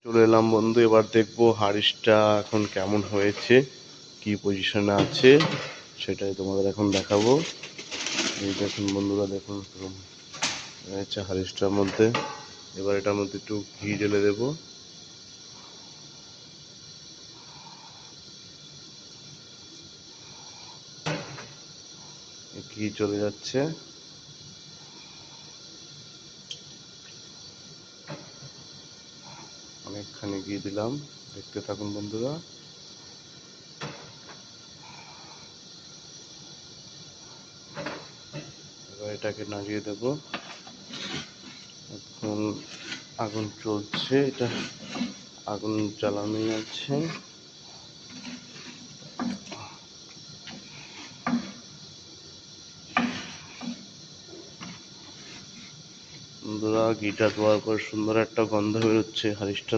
চলে এলাম বন্ধু, এবার দেখবো হারিসটা এখন কেমন হয়েছে, কি পজিশনে আছে সেটাই তোমাদের এখন দেখাবো। এই দেখুন বন্ধুরা, দেখুন হয়েছে হারিসটার মধ্যে। এবার এটার মধ্যে একটু ঘি ঢেলে দেবো। ঘি চলে যাচ্ছে। অনেকখানি ঘি দিলাম, দেখতে থাকুন বন্ধুরা। এবার এটাকে নাড়িয়ে দেবো। এখন আগুন চলছে, এটা আগুন জ্বালানোই আছে। বন্ধুরা, ঘিটা দেওয়ার পর সুন্দর একটা গন্ধ বেরোচ্ছে হারিসটা।